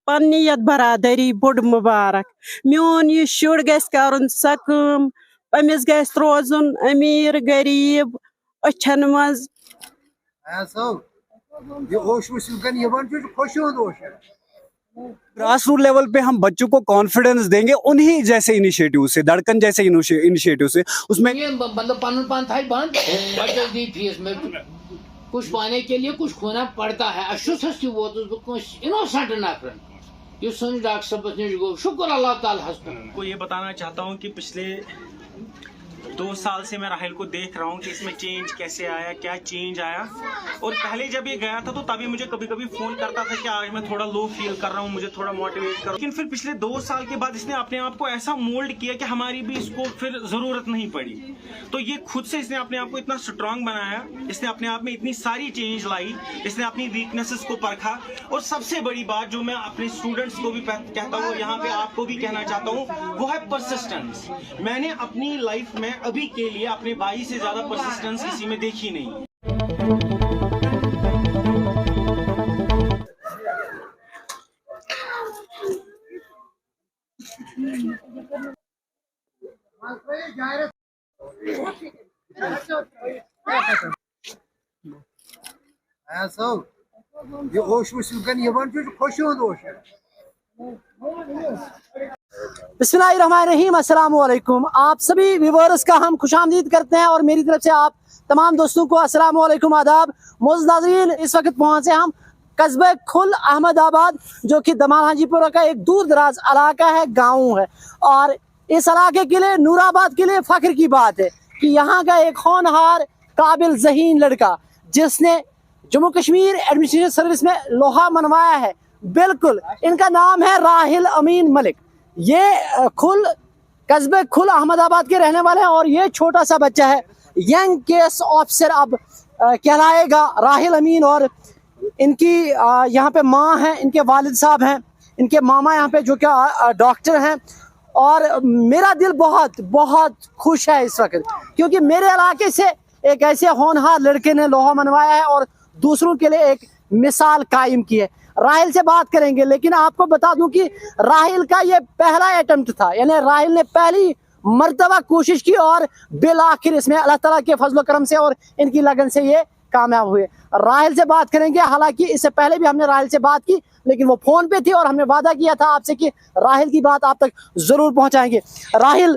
پننہِ یتھ برادری بوٚڑ مُبارک میون یہِ شُر گژھِ کرُن سۄ کٲم أمِس گژھِ روزُن أمیٖر غریٖب أچھن منٛز گراس روٹ لیول پہ ہم بچوں کو کانفیڈنس دیں گے انہی جیسے انیشیٹو سے دھڑکن جیسے انیشیٹو سے اس میں مطلب پن پان تھا بند بچس دی فیس میں کچھ پانے کے لیے کچھ کھونا پڑتا ہے اشوس ووتس بہ انوسنٹ نفرن یہ سن ڈاکٹر صاحب نش گو شکر اللہ تعالیٰ کو یہ بتانا چاہتا ہوں کہ پچھلے 2 سال سے میں راحل کو دیکھ رہا ہوں کہ اس میں چینج کیسے آیا کیا چینج آیا اور پہلے جب یہ گیا تھا تو تبھی مجھے کبھی کبھی فون کرتا تھا کہ آج میں تھوڑا لو فیل کر رہا ہوں مجھے تھوڑا موٹیویٹ کرو لیکن پھر پچھلے 2 سال کے بعد اس نے اپنے آپ کو ایسا مولڈ کیا کہ ہماری بھی اس کو پھر ضرورت نہیں پڑی تو یہ خود سے اس نے اپنے آپ کو اتنا اسٹرانگ بنایا اس نے اپنے آپ میں اتنی ساری چینج لائی اس نے اپنی ویکنیسز کو پرکھا اور سب سے بڑی بات جو میں اپنے اسٹوڈنٹس کو بھی کہتا ہوں یہاں پہ آپ کو بھی کہنا چاہتا ہوں وہ ہے پرسسٹنس میں نے اپنی لائف میں ابھی کے لیے اپنے بھائی سے زیادہ پرسسٹنس کسی میں دیکھی نہیں بسم اللہ الرحمن الرحیم السلام علیکم آپ سبھی ویورز کا ہم خوش آمدید کرتے ہیں اور میری طرف سے آپ تمام دوستوں کو السلام علیکم آداب معزز ناظرین اس وقت پہنچے ہم قصبہ کھل احمد آباد جو کہ دمان حاجی پورہ کا ایک دور دراز علاقہ ہے گاؤں ہے اور اس علاقے کے لیے نور آباد کے لیے فخر کی بات ہے کہ یہاں کا ایک ہونہار قابل ذہین لڑکا جس نے جموں کشمیر ایڈمنسٹریشن سروس میں لوہا منوایا ہے بالکل ان کا نام ہے راحل امین ملک یہ قصبہ کھل احمد آباد کے رہنے والے ہیں اور یہ چھوٹا سا بچہ ہے ینگ کیس آفیسر اب کہلائے گا راحل امین اور ان کی یہاں پہ ماں ہیں ان کے والد صاحب ہیں ان کے ماما یہاں پہ جو کہ ڈاکٹر ہیں اور میرا دل بہت بہت خوش ہے اس وقت کیونکہ میرے علاقے سے ایک ایسے ہونہار لڑکے نے لوہا منوایا ہے اور دوسروں کے لیے ایک مثال قائم کی ہے راحل سے بات کریں گے لیکن آپ کو بتا دوں کہ راحل کا یہ پہلا اٹمپٹ تھا یعنی راحل نے پہلی مرتبہ کوشش کی اور بالآخر اس میں اللہ تعالیٰ کے فضل و کرم سے اور ان کی لگن سے یہ کامیاب ہوئے راحل سے بات کریں گے حالانکہ اس سے پہلے بھی ہم نے راحل سے بات کی لیکن وہ فون پہ تھی اور ہم نے وعدہ کیا تھا آپ سے کہ راحل کی بات آپ تک ضرور پہنچائیں گے راحل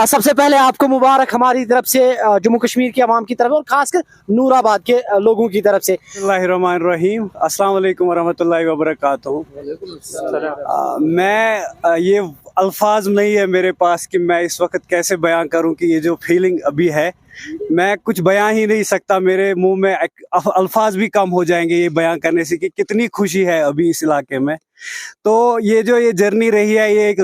سب سے پہلے آپ کو مبارک ہماری طرف سے جموں کشمیر کی عوام کی طرف اور خاص کر نور آباد کے لوگوں کی طرف سے بسم اللہ الرحمن الرحیم السلام علیکم ورحمۃ اللہ وبرکاتہ میں یہ الفاظ نہیں ہے میرے پاس کہ میں اس وقت کیسے بیان کروں کہ یہ جو فیلنگ ابھی ہے میں کچھ بیان ہی نہیں سکتا میرے منہ میں الفاظ بھی کم ہو جائیں گے یہ بیان کرنے سے کہ کتنی خوشی ہے ابھی اس علاقے میں تو یہ جو یہ جرنی رہی ہے یہ ایک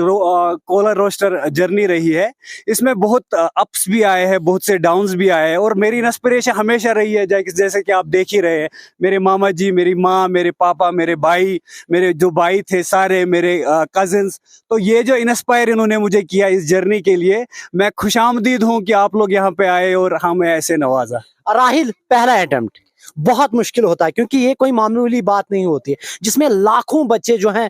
کولر روسٹر جرنی رہی ہے اس میں بہت اپس بھی آئے ہیں بہت سے ڈاؤنز بھی آئے ہیں اور میری انسپریشن ہمیشہ رہی ہے جیسے کہ آپ دیکھ ہی رہے ہیں میرے ماما جی میری ماں میرے پاپا میرے بھائی میرے جو بھائی تھے سارے میرے کزنس تو یہ جو انسپائر انہوں نے مجھے کیا اس جرنی کے لیے میں خوش آمدید ہوں کہ آپ لوگ یہاں پہ آئے اور ہمیں ایسے نوازا راحل پہلا اٹمپٹ بہت مشکل ہوتا ہے کیونکہ یہ کوئی معمولی بات نہیں ہوتی ہے جس میں لاکھوں بچے جو ہیں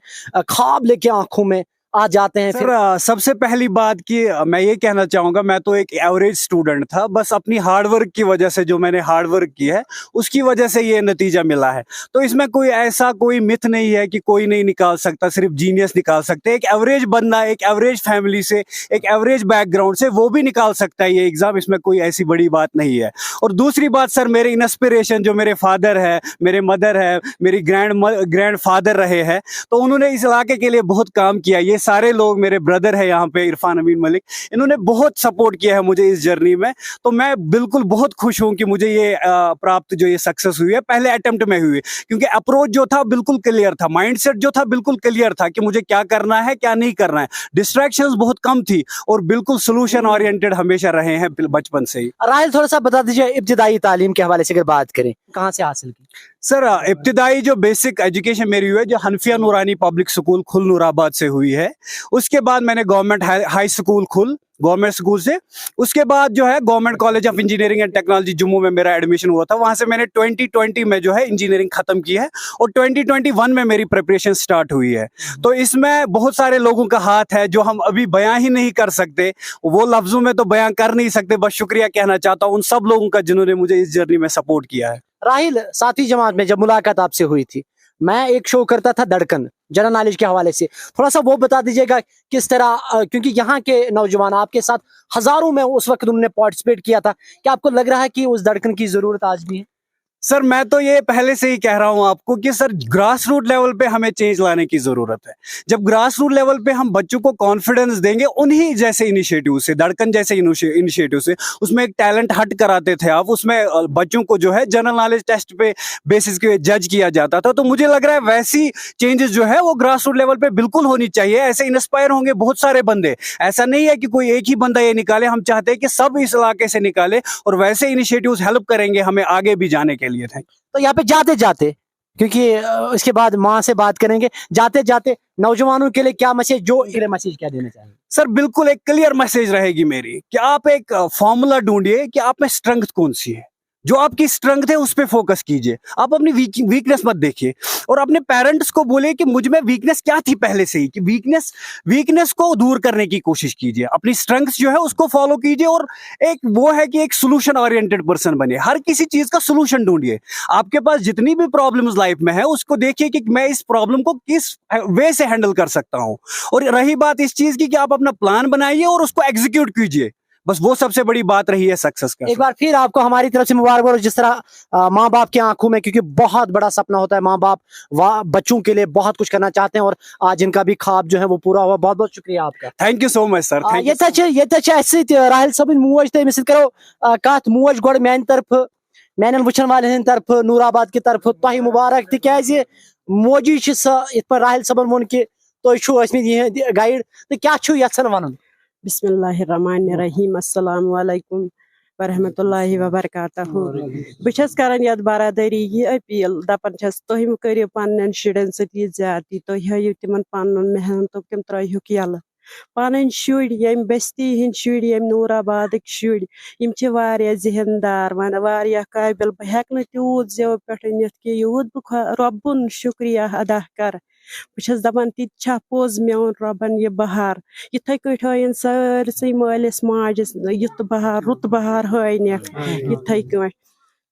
خواب لے کے آنکھوں میں آ جاتے ہیں سر سب سے پہلی بات کہ میں یہ کہنا چاہوں گا میں تو ایک ایوریج اسٹوڈنٹ تھا بس اپنی ہارڈ ورک کی وجہ سے جو میں نے ہارڈ ورک کی ہے اس کی وجہ سے یہ نتیجہ ملا ہے تو اس میں کوئی ایسا کوئی متھ نہیں ہے کہ کوئی نہیں نکال سکتا صرف جینیس نکال سکتے ایک ایوریج بندہ ایک ایوریج فیملی سے ایک ایوریج بیک گراؤنڈ سے وہ بھی نکال سکتا ہے یہ ایگزام اس میں کوئی ایسی بڑی بات نہیں ہے اور دوسری بات سر میری انسپریشن جو میرے فادر ہے میرے مدر ہے میری گرینڈ فادر رہے ہیں تو انہوں نے اس علاقے کے لیے بہت کام کیا یہ سارے لوگ میرے بردر ہے یہاں پہ عرفان امین ملک انہوں نے بہت سپورٹ کیا ہے مجھے اس جرنی میں تو میں بالکل بہت خوش ہوں کہ مجھے یہ پراپت جو یہ سکسس ہوئی ہے پہلے اٹمپٹ میں ہوئی کیونکہ اپروچ جو تھا بالکل کلیئر تھا مائنڈ سیٹ جو تھا بالکل کلیئر تھا کہ مجھے کیا کرنا ہے کیا نہیں کرنا ہے ڈسٹریکشنز بہت کم تھی اور بالکل سولوشن اورینٹڈ ہمیشہ رہے ہیں بچپن سے ہی راحل تھوڑا سا بتا دیجیے ابتدائی تعلیم کے حوالے سے اگر بات کریں کہاں سے حاصل کی سر ابتدائی جو بیسک ایجوکیشن میری ہوئی ہے جو حنفیہ نورانی پبلک سکول کھل نور آباد سے ہوئی ہے اس کے بعد میں نے گورنمنٹ ہائی سکول کھل गवर्नमेंट स्कूल से। उसके बाद जो है government college of engineering and technology Jammu में मेरा एडमिशन हुआ था। वहां से मैंने 2020 में जो है इंजीनियरिंग खत्म की है और 2021 में मेरी प्रिपरेशन स्टार्ट हुई है। तो इसमें बहुत सारे लोगों का हाथ है जो हम अभी बयां ही नहीं कर सकते, वो लफ्जों में तो बयां कर नहीं सकते। बस शुक्रिया कहना चाहता हूँ उन सब लोगों का जिन्होंने मुझे इस जर्नी में सपोर्ट किया है। राहिल, 7वीं जमात में जब मुलाकात आपसे हुई थी, मैं एक शो करता था धड़कन जनरल नॉलेज के हवाले से, थोड़ा सा वो बता दीजिएगा किस तरह, क्योंकि यहाँ के नौजवान आपके साथ हजारों में उस वक्त उन्होंने पार्टिसिपेट किया था, क्या आपको लग रहा है कि उस धड़कन की जरूरत आज भी है? सर मैं तो ये पहले से ही कह रहा हूं आपको कि सर ग्रास रूट लेवल पे हमें चेंज लाने की जरूरत है। जब ग्रास रूट लेवल पे हम बच्चों को कॉन्फिडेंस देंगे, उन्हीं जैसे इनिशिएटिव से, धड़कन जैसे इनिशिएटिव से, उसमें एक टैलेंट हट कराते थे आप, उसमें बच्चों को जो है जनरल नॉलेज टेस्ट पे बेसिस पे जज किया जाता था। तो मुझे लग रहा है वैसी चेंजेस जो है वो ग्रास रूट लेवल पे बिल्कुल होनी चाहिए। ऐसे इंस्पायर होंगे बहुत सारे बंदे, ऐसा नहीं है कि कोई एक ही बंदा ये निकाले। हम चाहते हैं कि सब इस इलाके से निकाले और वैसे इनिशिएटिव्स हेल्प करेंगे हमें आगे भी जाने के लिए। तो यहाँ पे जाते जाते, क्योंकि इसके बाद माँ से बात करेंगे, जाते जाते नौजवानों के लिए क्या मैसेज मैसेज क्या देना चाहिए? सर बिल्कुल एक क्लियर मैसेज रहेगी मेरी कि आप एक फॉर्मूला ढूंढिए कि आप में स्ट्रेंथ कौन सी है। जो आपकी स्ट्रेंथ है उस पर फोकस कीजिए, आप अपनी वीकनेस मत देखिए। और अपने पेरेंट्स को बोले कि मुझ में वीकनेस क्या थी पहले से ही, कि वीकनेस को दूर करने की कोशिश कीजिए। अपनी स्ट्रेंथ्स जो है उसको फॉलो कीजिए और एक वो है कि एक सोल्यूशन ओरिएंटेड पर्सन बनिए। हर किसी चीज का सोल्यूशन ढूंढिए। आपके पास जितनी भी प्रॉब्लम्स लाइफ में है उसको देखिए कि मैं इस प्रॉब्लम को किस वे से हैंडल कर सकता हूँ। और रही बात इस चीज की कि आप अपना प्लान बनाइए और उसको एग्जीक्यूट कीजिए, बस वो सबसे बड़ी बात रही है सक्सेस का। एक बार फिर आपको हमारी तरफ से मुबारक। और जिस तरह माँ बाप की आंखों में, क्योंकि बहुत बड़ा सपना होता है, माँ बाप बच्चों के लिए बहुत कुछ करना चाहते हैं और आज इनका भी ख्वाब जो है वो पूरा हुआ। बहुत बहुत शुक्रिया आपका। Thank you so much sir. ये राहिल सबन मोज तो अमिस करो कत मोज गोड़ मान तरफ मान वुचन वाले तरफ नूराबाद की तरफ तह मुबारक तिकाज मोजी राहिल सबन वोन कि तुम गाइड तो क्या यन वन? बिस्मिल्लाहिर्रहमानिर्रहीम, अस्सलाम वालेकुम वरहमतुल्लाहि वबरकातहू। बस करान यत बरादरी ये अपील, दपान छस तुम करियो पन्न शुरन सती ज्यादती, तुम हाइयो तिमन पन्न मेहनत तम त्रहुक यल। पन शुर यम बस्ती हंद शुर यम नूराबाद शुर जहनदार वन वारिया काबिल। बह हेक तूत जेव पे नित कि यूत बह रब्बुन शुक्रिया अदा कर। बस दपान ति पोज मेन रबन यह बहार इथे कट हन सारसे मालिस माजस युत बहार रुत बहार हन इथे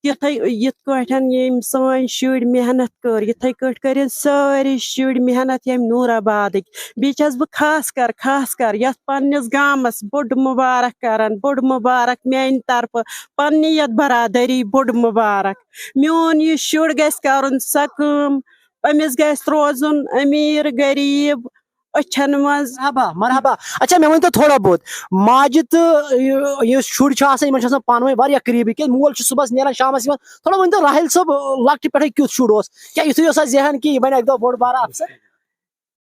यम सान शुर मेहनत कर, इथे कट कर सारे शुर मेहनत यम नूराबाद। बीस बह खास कर यथ पन्निस गामस बोड़ मुबारक करान, बोड़ मुबारक मान तरफ पन्नी यथ बरादरी बोड़ मुबारक। मोन यह शुर गस करन सा काम, अमिस गस रोजुन अमीर गरीब अच्छन मज। मरहबा। अच्छा मे वन तो थोड़ा बहुत माज तो शुर पान वन करीबी कि मोल सुबह नीरान शाम थोड़ा वन तो राहिल सब लकट पे क्युत शुर क्या युत जहन कि बन एक बोड़ बार अफसर?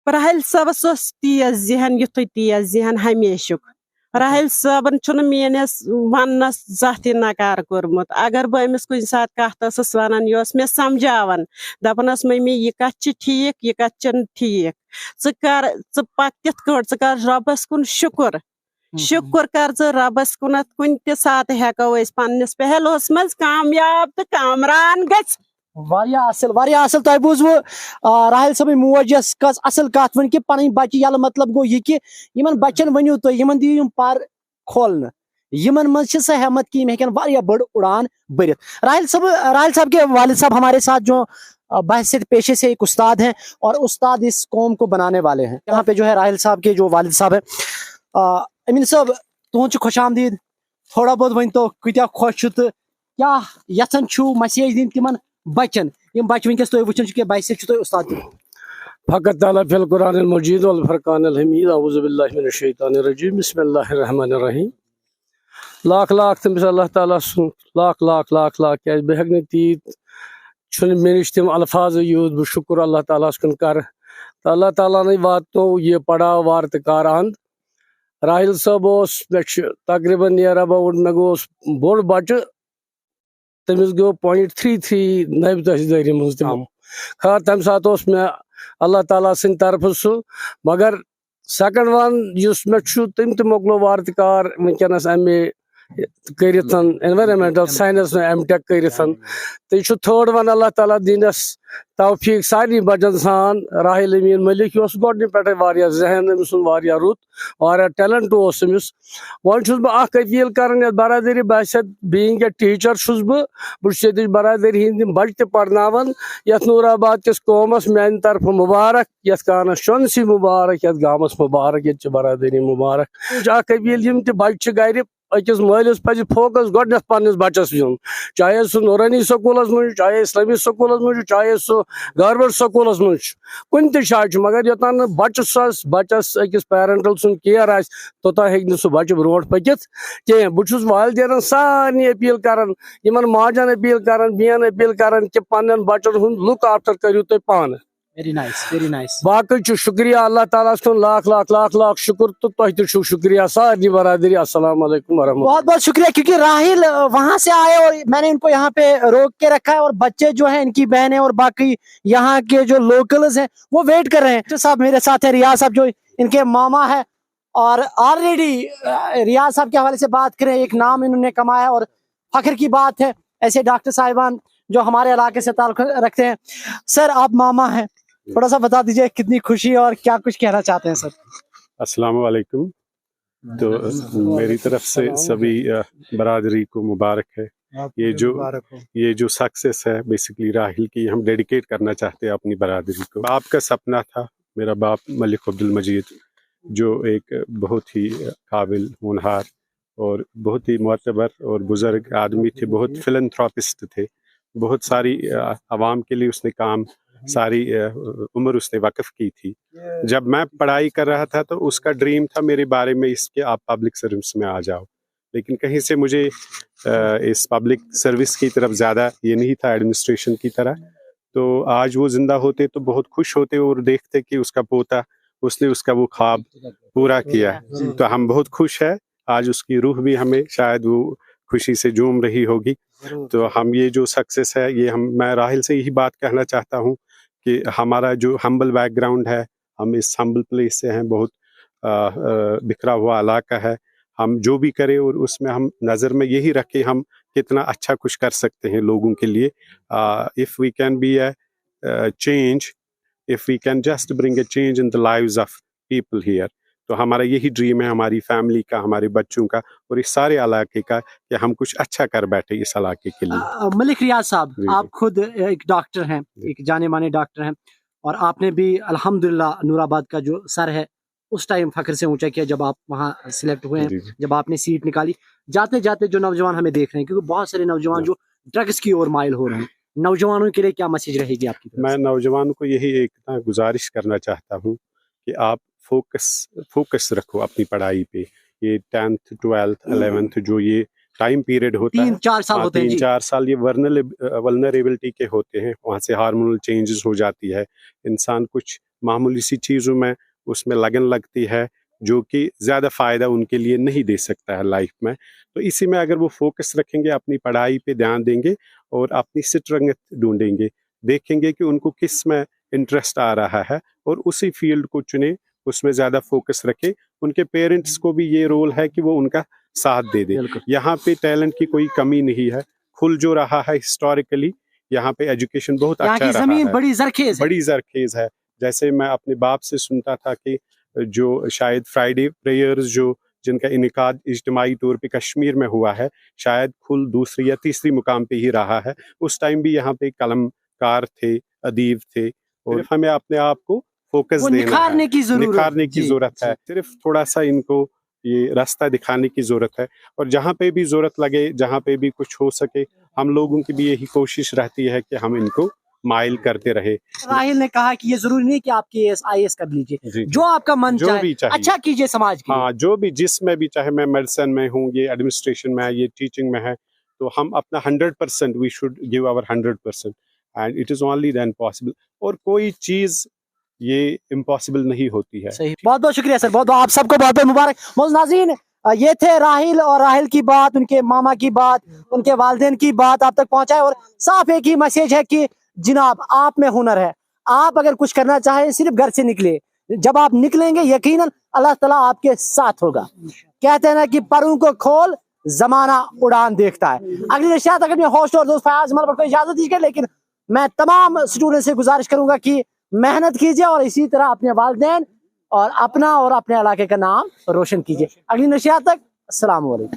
राहिल सबस तेज जहन, युत तेज जहन हमेशुक। राहिल सबन मेस वनस जत नकार कोर्मुत। अगर बह अमिस कुछ सात कत वन यह मे समझावन, दपानस मम्मी यह कत ठीक यह कत ठीक, पक तिथ कर रबस कुन शुक्र शुक्र कर रबस कुन कुन ते सात हेको पन्निस पहलुस मज कामयाब तो कामरान गछ। वारिया असल तुम बूजव राहिल सब मोज कस असल कत वन कि पन बच्चे यल मतलब गो यह कि बच्चन वनु तुम दिव पर खोलन यमन मज सह हेमत कि हेकन वारिया बड़ उड़ान भरित। राहिल साहब के वालिद साहब हमारे साथ जो बहसियत पेशे से एक उस्ताद हैं और उस्ताद इस कौम को बनाने वाले हैं। यहाँ पे जो है राहिल साहब के जो वालिद साहब है, अमीन साहब तुह खुश आमदीद। थोड़ा बहुत वन तो कत्या खुश तो क्या यथन मैसेज दिन तिमन बचन यम बच वनकस तुम वुचन कि बहसियत तुम उस्ताद दिवन? फ़क़त ताला फ़िल कुरानिल मजीद वल फ़ुरक़ानिल हमीद अऊज़ु बिल्लाहि मिनश शैतानिर रजीम बिस्मिल्लाहिर रहमानिर रहीम। लाख लाख तमिस अल्लाह ताला सुन लाख लाख लाख लाख क्या बह हेक तीत मे नश तम अल्फाज यूज बह शुक्र अल्लाह ताला कुन कर तो अल्लाह ताला ने वातो ये पड़ाव वार तो कार अंद। राहिल साहब मे तकरीबन नियर अबाउट मे गो बोड़ बच्चे तमिस गो 0.33 नब तहसीलदारी मज तम खैर तम सात मे अल्लाह ताला सिंद तरफ सह, मगर सेकंड वन युस मे छु तम त मोकलो वार्तकार वनकनस एमए करितन एनवायरमेंटल साइंस में एमटेक करितन तो यह थर्ड वन अल्लाह ताला दीनस तौफीक सारी बचन सान राहिल अमीन मलिक गोडन पे वारिया जहन अमिस वारिया रुत वारिया टैलेंट अमिस वन छुस बह अख अपील कर बरादरी बस बीइंग ए टीचर छुस बह बरादरी हिंद बच त पढ़नावन यथ नूराबाद किस कौमस मान तरफ मुबारक यथ कानस शोनसी मुबारक यथ गामस मुबारक ये बरादरी मुबारक अख अपील यम त बच गर अकिस मालिस पज फोकस गोडनथ पन्निस बच्चस दिन चाहे सह नूरानी स्कूलस मज चाहे इस्लामी स्कूलस मज चाहे सह गवर्नमेंट स्कूलस मज कुन त जाए मगर योतान बच्चस अकिस पेरेंटल सुन केयर आ तोता हे सह बच्चे ब्रोट पकित कह बहुत वालदेन सारे अपील कर माजन अपील कर बीन अपील कर कि पन्न बच्चन हुंद लुक आफ्टर करू तुम पान वेरी नाइस वेरी नाइस। बाकी शुक्रिया अल्लाह ताला सुन लाख लाख लाख लाख शुक्र तो तुम शुक्रिया सारी बरादरी अस्सलाम वालेकुम वरहमतुल्लाह। बहुत बहुत शुक्रिया, क्योंकि राहिल वहां से आए और मैंने इनको यहाँ पे रोक के रखा है और बच्चे जो हैं इनकी बहनें और बाकी यहाँ के जो लोकल्स हैं वो वेट कर रहे हैं। तो साहब मेरे साथ है रियाज साहब जो इनके मामा है और ऑलरेडी रियाज साहब के हवाले से बात करें एक नाम इन्होंने कमाया और फख्र की बात है ऐसे डॉक्टर साहिबान जो हमारे इलाके से ताल्लुक रखते हैं। सर आप मामा हैं, थोड़ा सा बता दीजिए कितनी खुशी और क्या कुछ कहना चाहते हैं सर। अस्सलाम वालेकुम। तो मेरी तरफ से सभी बरादरी को मुबारक है। ये जो सक्सेस है बेसिकली राहिल की हम डेडिकेट करना चाहते हैं अपनी बरादरी को। बाप का सपना था, मेरा बाप मलिक अब्दुल मजीद जो एक बहुत ही काबिल होनहार और बहुत ही मोतबर और बुजुर्ग आदमी थे, बहुत फिलंथ्रोपिस्ट थे, बहुत सारी आवाम के लिए उसने काम सारी उम्र उसने वक्फ की थी। जब मैं पढ़ाई कर रहा था तो उसका ड्रीम था मेरे बारे में इसके आप पब्लिक सर्विस में आ जाओ, लेकिन कहीं से मुझे इस पब्लिक सर्विस की तरफ ज़्यादा ये नहीं था एडमिनिस्ट्रेशन की तरह। तो आज वो ज़िंदा होते तो बहुत खुश होते और देखते कि उसका पोता उसने उसका वो ख्वाब पूरा किया। तो हम बहुत खुश है, आज उसकी रूह भी हमें शायद वो खुशी से झूम रही होगी। तो हम ये जो सक्सेस है ये मैं राहिल से यही बात कहना चाहता हूँ कि हमारा जो हम्बल बैकग्राउंड है, हम इस हम्बल प्लेस से हैं, बहुत बिखरा हुआ इलाका है। हम जो भी करें और उसमें हम नज़र में यही रखें हम कितना अच्छा कुछ कर सकते हैं लोगों के लिए। If we can be a change, if we can just bring a change in the lives of people here, तो हमारा यही ड्रीम है, हमारी फैमिली का, हमारे बच्चों का और इस सारे इलाके का, कि हम कुछ अच्छा कर बैठे इस इलाके के लिए। मलिक रियाज साहब आप खुद एक डॉक्टर हैं, एक जाने माने डॉक्टर हैं और आपने भी अल्हम्दुलिल्लाह नूराबाद का जो सर है उस टाइम फख्र से ऊंचा किया जब आप वहाँ सिलेक्ट हुए हैं, जब आपने सीट निकाली। जाते जाते जो नौजवान हमें देख रहे हैं, क्योंकि बहुत सारे नौजवान जो ड्रग्स की ओर माइल हो रहे हैं, नौजवानों के लिए क्या मैसेज रहेगी आपकी? मैं नौजवानों को यही एक गुजारिश करना चाहता हूँ कि आप फोकस रखो अपनी पढ़ाई पे। ये 10th 12th 11th जो ये टाइम पीरियड होता है 3-4 साल होते हैं, 3-4 साल ये वल्नरेबिलिटी के होते हैं। वहाँ से हार्मोनल चेंजेस हो जाती है, इंसान कुछ मामूली सी चीज़ों में उसमें लगन लगती है जो कि ज़्यादा फ़ायदा उनके लिए नहीं दे सकता है लाइफ में। तो इसी में अगर वो फोकस रखेंगे, अपनी पढ़ाई पे ध्यान देंगे और अपनी स्ट्रेंथ ढूंढेंगे, देखेंगे कि उनको किस में इंटरेस्ट आ रहा है और उसी फील्ड को चुने, उसमें ज़्यादा फोकस रखें। उनके पेरेंट्स को भी ये रोल है कि वो उनका साथ दे दे। यहाँ पे टैलेंट की कोई कमी नहीं है, खुल जो रहा है हिस्टोरिकली यहाँ पे एजुकेशन बहुत अच्छा रहा है, बड़ी जरखेज है। जैसे मैं अपने बाप से सुनता था कि जो शायद फ्राइडे प्रेयर्स जो जिनका इनकाद इज्तिमाई तौर पे कश्मीर में हुआ है, शायद खुल दूसरी या तीसरी मुकाम पे ही रहा है। उस टाइम भी यहाँ पे कलमकार थे, अदीब थे और हमें अपने आप को फोकस देना है, निखारने की जरूरत है। सिर्फ थोड़ा सा इनको ये रास्ता दिखाने की जरूरत है और जहाँ पे भी जरूरत लगे, जहाँ पे भी कुछ हो सके, हम लोगों की भी यही कोशिश रहती है कि हम इनको माइल करते रहे। राहिल ने कहा कि ये जरूरी नहीं कि आप IAS कर लीजिए, जो आपका मन चाहे अच्छा कीजिए समाज के लिए। हाँ, जो भी जिसमें भी, चाहे मैं मेडिसिन में हूँ, ये एडमिनिस्ट्रेशन में है, ये टीचिंग में है, तो हम अपना 100% we should give our 100% and it is only then possible. और कोई चीज ये इम्पॉसिबल नहीं होती है। सही, बहुत बहुत शुक्रिया सर, बहुत आप सबको बहुत बहुत मुबारक। मोअज़्ज़ नाज़रीन, ये थे राहिल और राहिल की बात, उनके मामा की बात, उनके वालिदैन की बात आप तक पहुंचाए और साफ एक ही मैसेज है कि जनाब आप में हुनर है, आप अगर कुछ करना चाहें सिर्फ घर से निकले, जब आप निकलेंगे यकीनन अल्लाह ताला आपके साथ होगा। कहते हैं ना कि परों को खोल जमाना उड़ान देखता है। अगली नशियात अगर मैं होस्ट और दोस्त फयाज मलबर को इजाजत दीजिए, लेकिन मैं तमाम स्टूडेंट से गुजारिश करूंगा कि मेहनत कीजिए और इसी तरह अपने वालिदैन और अपना और अपने इलाके का नाम रोशन कीजिए। अगली नशियात तक अस्सलाम वालेकुम।